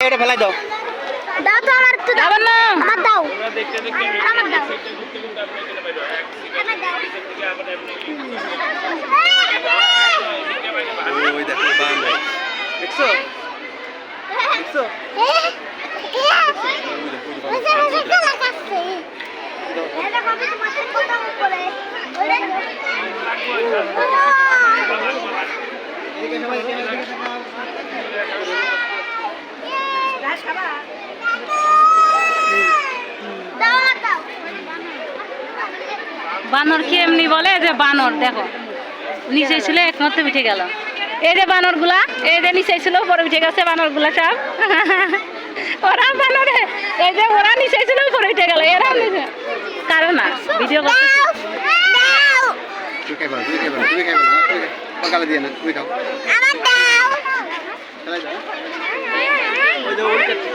এটা ফেলাই দাও। দাও তো আমার একটু দাও না আমার দাও আমার দাও ওই দেখো বানর দেখছো দেখছো বানর কি এমনি বলে যে বানর দেখো নিচে ছিল একমাত্র উঠে গেল। এই যে বানর গুলা এই যে নিচে ছিল উপরে উঠে গেছে বানর গুলা সব ওরা বানরে এই যে ওরা নিচে ছিল উপরে উঠে গেল এরা নিচে কারণ না ভিডিও করতেছি। তুমি খাইবা তুমি খাইবা না পকালে দিয়ে না তুমি খাও আমার দাও ফেলাই দাও ওই যে ওই কাটতে